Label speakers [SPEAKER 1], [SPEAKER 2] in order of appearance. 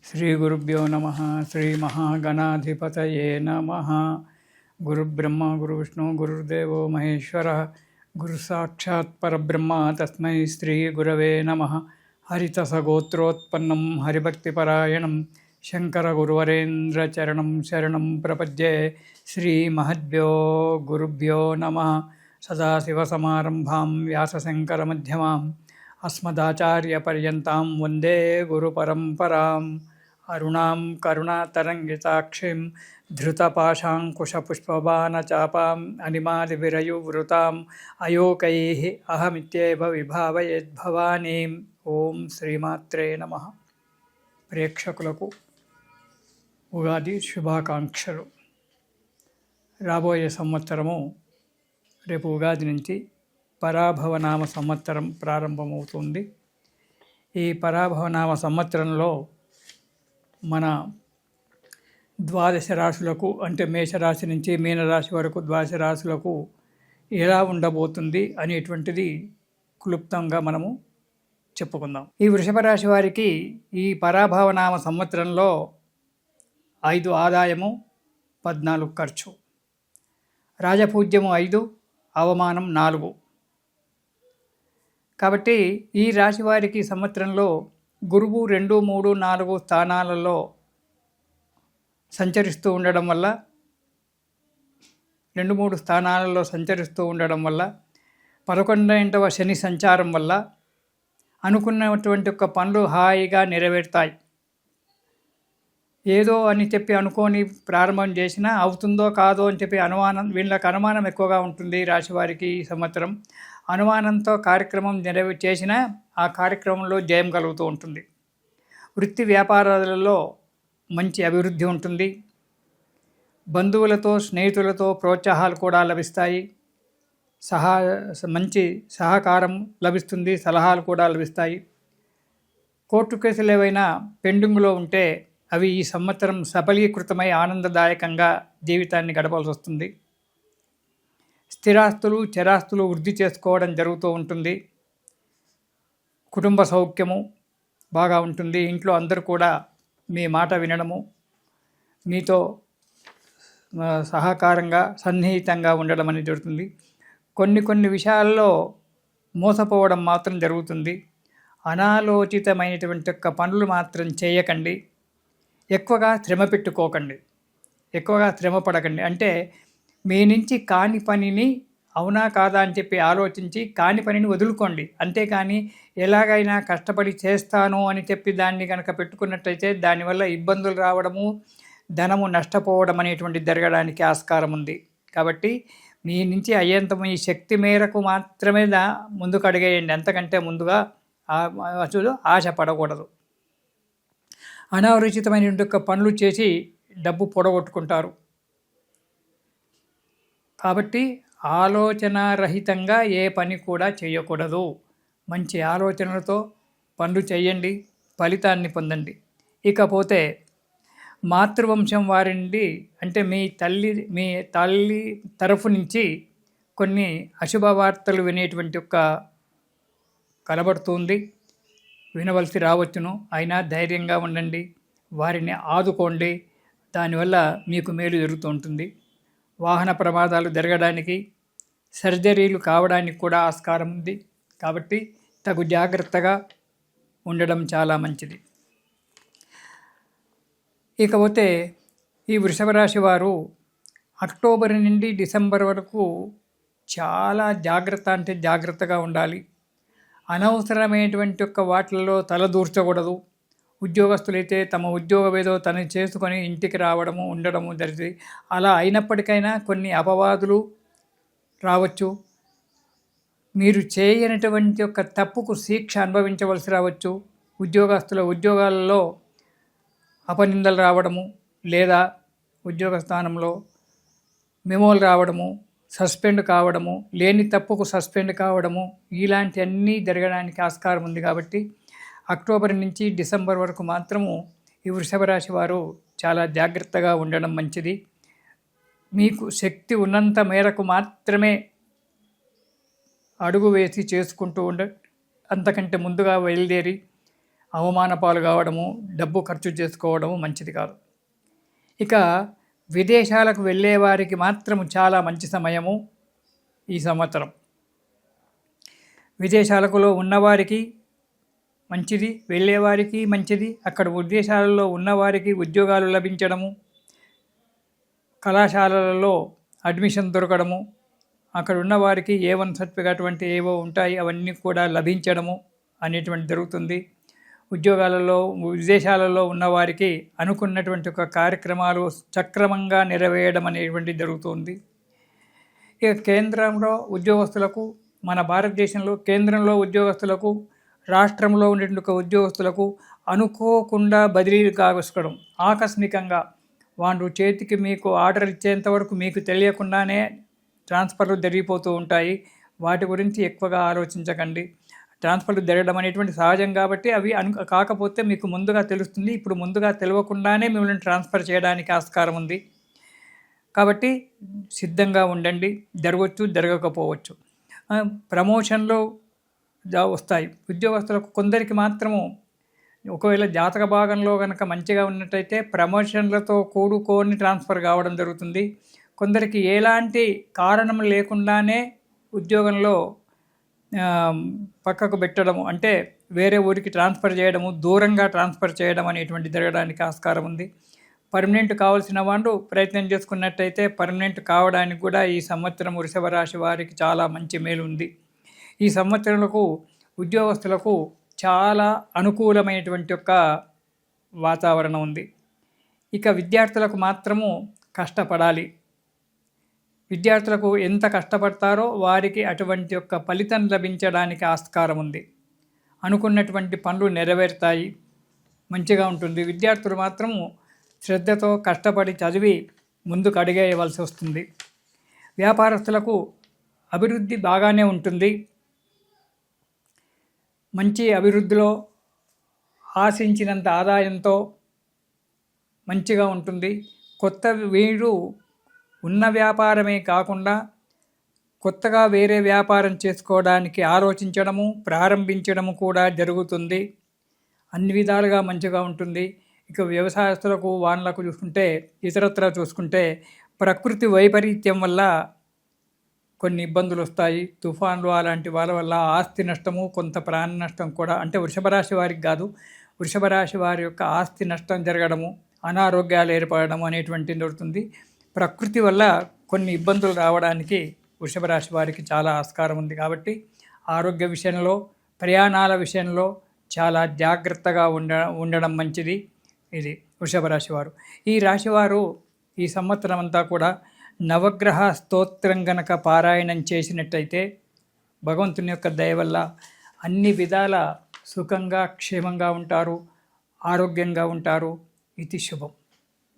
[SPEAKER 1] श्रीगुरुभ्यो नमः। श्रीमहागणाधिपतये नमः। गुरुब्रह्मा गुरुविष्णु गुरुर्देवो महेश्वरः। गुरुसाक्षात् परब्रह्म तस्मै श्रीगुरवे नमः। हरितसगोत्रोत्पन्नं हरिभक्तिपरायणं शङ्करगुरुवरेन्द्रचरणं शरणं प्रपद्ये। श्रीमहद्भ्यो गुरुभ्यो नमः। सदाशिवसमारम्भां व्यासशङ्करमध्यमाम् अस्मदाचार्यपर्यन्तां वन्दे गुरुपरम्पराम्। अरुणां करुणातरङ्गिताक्षीं धृतपाशाङ्कुशपुष्पबाणचापाम् अनिमादिविरयुवृताम् अयोकैः अहमित्येव विभावयेद्भवानीम्। ఓం శ్రీమాత్రే నమః. ప్రేక్షకులకు ఉగాది శుభాకాంక్షలు. రాబోయే సంవత్సరము రేపు ఉగాది నుంచి పరాభవనామ సంవత్సరం ప్రారంభమవుతుంది. ఈ పరాభవనామ సంవత్సరంలో మన ద్వాదశ రాశులకు అంటే మేషరాశి నుంచి మీనరాశి వరకు ద్వాదశ రాశులకు ఎలా ఉండబోతుంది అనేటువంటిది క్లుప్తంగా మనము చెప్పుకుందాం. ఈ వృషభ రాశి వారికి ఈ పరాభవనామ సంవత్సరంలో 5 ఆదాయము, 14 ఖర్చు, రాజపూజ్యము 5, అవమానం 4. కాబట్టి ఈ రాశి వారికి సంవత్సరంలో గురువు 2, 3, 4 స్థానాలలో సంచరిస్తూ ఉండడం వల్ల 2, 3 స్థానాలలో సంచరిస్తూ ఉండడం వల్ల 11వ శని సంచారం వల్ల అనుకున్నటువంటి ఒక పనులు హాయిగా నెరవేరుతాయి. ఏదో అని చెప్పి అనుకోని ప్రారంభం చేసినా అవుతుందో కాదో అని చెప్పి వీళ్ళకి అనుమానం ఎక్కువగా ఉంటుంది. రాశివారికి ఈ సంవత్సరం అనుమానంతో కార్యక్రమం చేసినా ఆ కార్యక్రమంలో జయం కలుగుతూ ఉంటుంది. వృత్తి వ్యాపారాలలో మంచి అభివృద్ధి ఉంటుంది. బంధువులతో స్నేహితులతో ప్రోత్సాహాలు కూడా లభిస్తాయి. మంచి సహకారం లభిస్తుంది. సలహాలు కూడా లభిస్తాయి. కోర్టు కేసులు ఏవైనా పెండింగ్లో ఉంటే అవి ఈ సంవత్సరం సఫలీకృతమై ఆనందదాయకంగా జీవితాన్ని గడపాల్సి వస్తుంది. స్థిరాస్తులు చరాస్తులు వృద్ధి చేసుకోవడం జరుగుతూ ఉంటుంది. కుటుంబ సౌఖ్యము బాగా ఉంటుంది. ఇంట్లో అందరూ కూడా మీ మాట వినడము, మీతో సహకారంగా సన్నిహితంగా ఉండడం అనేది జరుగుతుంది. కొన్ని విషయాల్లో మోసపోవడం మాత్రం జరుగుతుంది. అనాలోచితమైనటువంటి పనులు మాత్రం చేయకండి. ఎక్కువగా శ్రమ పెట్టుకోకండి. ఎక్కువగా శ్రమ పడకండి. అంటే మీ నుంచి కాని పనిని అవునా కాదా అని చెప్పి ఆలోచించి కాని పనిని వదులుకోండి. అంతేకాని ఎలాగైనా కష్టపడి చేస్తాను అని చెప్పి దాన్ని కనుక పెట్టుకున్నట్లయితే దానివల్ల ఇబ్బందులు రావడము, ధనము నష్టపోవడం అనేటువంటి జరగడానికి ఆస్కారం ఉంది. కాబట్టి మీ నుంచి అయ్యేంత మీ శక్తి మేరకు మాత్రమే ముందుకు అడిగేయండి. అంతకంటే ముందుగా ఆశ పడకూడదు. అనాలోచితమైన పనులు చేసి డబ్బు పొడగొట్టుకుంటారు. కాబట్టి ఆలోచనారహితంగా ఏ పని కూడా చేయకూడదు. మంచి ఆలోచనలతో పనులు చేయండి, ఫలితాన్ని పొందండి. ఇకపోతే మాతృవంశం వారి నుండి అంటే మీ తల్లి తరఫు నుంచి కొన్ని అశుభ వార్తలు వినేటువంటి కనబడుతుంది. వినవలసి రావచ్చును. అయినా ధైర్యంగా ఉండండి. వారిని ఆదుకోండి. దానివల్ల మీకు మేలు జరుగుతూ ఉంటుంది. వాహన ప్రమాదాలు జరగడానికి, సర్జరీలు కావడానికి కూడా ఆస్కారం ఉంది. కాబట్టి తగు జాగ్రత్తగా ఉండడం చాలా మంచిది. ఇకపోతే ఈ వృషభ రాశి వారు అక్టోబర్ నుండి డిసెంబర్ వరకు చాలా జాగ్రత్తగా ఉండాలి. అనవసరమైనటువంటి వాటిల్లో తలదూర్చకూడదు. ఉద్యోగస్తులైతే తమ ఉద్యోగం ఏదో తను చేసుకొని ఇంటికి రావడము ఉండడము జరిగింది. అలా అయినప్పటికైనా కొన్ని అపవాదులు రావచ్చు. మీరు చేయనటువంటి తప్పుకు శిక్ష అనుభవించవలసి రావచ్చు. ఉద్యోగాలలో అపనిందలు రావడము, లేదా ఉద్యోగ స్థానంలో మెమోలు రావడము, సస్పెండ్ కావడము, లేని తప్పుకు సస్పెండ్ కావడము, ఇలాంటి అన్నీ జరగడానికి ఆస్కారం ఉంది. కాబట్టి అక్టోబర్ నుంచి డిసెంబర్ వరకు మాత్రము ఈ వృషభ రాశి వారు చాలా జాగ్రత్తగా ఉండడం మంచిది. మీకు శక్తి ఉన్నంత మేరకు మాత్రమే అడుగు వేసి చేసుకుంటూ అంతకంటే ముందుగా బయలుదేరి అవమాన పాలు కావడము, డబ్బు ఖర్చు చేసుకోవడము మంచిది కాదు. ఇక విదేశాలకు వెళ్ళే వారికి మాత్రం చాలా మంచి సమయము ఈ సంవత్సరం. విదేశాలలో ఉన్నవారికి మంచిది, వెళ్ళేవారికి మంచిది. అక్కడ విదేశాలలో ఉన్నవారికి ఉద్యోగాలు లభించడము, కళాశాలలలో అడ్మిషన్ దొరకడము, అక్కడ ఉన్నవారికి A1 సర్టిఫికేట్ అటువంటి ఏవో ఉంటాయి, అవన్నీ కూడా లభించడము అనేటువంటి జరుగుతుంది. ఉద్యోగాలలో విదేశాలలో ఉన్నవారికి అనుకున్నటువంటి ఒక కార్యక్రమాలు సక్రమంగా నెరవేయడం అనేటువంటి జరుగుతుంది. ఇక కేంద్రంలో ఉద్యోగస్తులకు, మన భారతదేశంలో కేంద్రంలో ఉద్యోగస్తులకు, రాష్ట్రంలో ఉండేటువంటి ఉద్యోగస్తులకు అనుకోకుండా బదిలీలు కావడం, ఆకస్మికంగా వాళ్ళు చేతికి మీకు ఆర్డర్ ఇచ్చేంత వరకు మీకు తెలియకుండానే ట్రాన్స్ఫర్లు జరిగిపోతూ ఉంటాయి. వాటి గురించి ఎక్కువగా ఆలోచించకండి. ట్రాన్స్ఫర్లు జరగడం అనేటువంటి సహజం కాబట్టి అవి కాకపోతే మీకు ముందుగా తెలుస్తుంది. ఇప్పుడు ముందుగా తెలియకుండానే మిమ్మల్ని ట్రాన్స్ఫర్ చేయడానికి ఆస్కారం ఉంది. కాబట్టి సిద్ధంగా ఉండండి. జరగవచ్చు, జరగకపోవచ్చు. ప్రమోషన్లు వస్తాయి ఉద్యోగస్తులకు. కొందరికి మాత్రము ఒకవేళ జాతక భాగంలో కనుక మంచిగా ఉన్నట్టయితే ప్రమోషన్లతో కూడుకొని ట్రాన్స్ఫర్ కావడం జరుగుతుంది. కొందరికి ఎలాంటి కారణం లేకుండానే ఉద్యోగంలో పక్కకు పెట్టడము, అంటే వేరే ఊరికి ట్రాన్స్ఫర్ చేయడము, దూరంగా ట్రాన్స్ఫర్ చేయడం అనేటువంటి జరగడానికి ఆస్కారం ఉంది. పర్మనెంట్ కావాల్సిన వాళ్ళు ప్రయత్నం చేసుకున్నట్టయితే పర్మనెంట్ కావడానికి కూడా ఈ సంవత్సరం వృషభ రాశి వారికి చాలా మంచి మేలు ఉంది. ఈ సంవత్సరాలకు ఉద్యోగస్తులకు చాలా అనుకూలమైనటువంటి ఒక వాతావరణం ఉంది. ఇక విద్యార్థులకు మాత్రము కష్టపడాలి. విద్యార్థులకు ఎంత కష్టపడతారో వారికి అటువంటి యొక్క ఫలితం లభించడానికి ఆస్కారం ఉంది. అనుకున్నటువంటి పనులు నెరవేరుతాయి, మంచిగా ఉంటుంది. విద్యార్థులు మాత్రము శ్రద్ధతో కష్టపడి చదివి ముందుకు అడిగేయవలసి వస్తుంది. వ్యాపారస్తులకు అభివృద్ధి బాగానే ఉంటుంది. మంచి అభివృద్ధిలో ఆశించినంత ఆదాయంతో మంచిగా ఉంటుంది. కొత్త వీరు ఉన్న వ్యాపారమే కాకుండా కొత్తగా వేరే వ్యాపారం చేసుకోవడానికి ఆలోచించడము, ప్రారంభించడము కూడా జరుగుతుంది. అన్ని విధాలుగా మంచిగా ఉంటుంది. ఇక వ్యవసాయస్తులకు, వానలకు చూసుకుంటే, ఇతరత్ర చూసుకుంటే ప్రకృతి వైపరీత్యం వల్ల కొన్ని ఇబ్బందులు వస్తాయి. తుఫాన్లు అలాంటి వాళ్ళ వల్ల ఆస్తి నష్టము, కొంత ప్రాణ నష్టం కూడా, అంటే వృషభ రాశి వారికి కాదు, వృషభ రాశి వారి యొక్క ఆస్తి నష్టం జరగడము, అనారోగ్యాలు ఏర్పడడం అనేటువంటిది జరుగుతుంది. ప్రకృతి వల్ల కొన్ని ఇబ్బందులు రావడానికి వృషభ రాశి వారికి చాలా ఆస్కారం ఉంది. కాబట్టి ఆరోగ్య విషయంలో, ప్రయాణాల విషయంలో చాలా జాగ్రత్తగా ఉండడం మంచిది. ఇది వృషభ రాశి వారు. ఈ రాశివారు ఈ సంవత్సరం అంతా కూడా నవగ్రహ స్తోత్రం గనక పారాయణం చేసినట్టయితే భగవంతుని యొక్క దయ వల్ల అన్ని విధాల సుఖంగా, క్షేమంగా ఉంటారు, ఆరోగ్యంగా ఉంటారు. ఇది శుభం.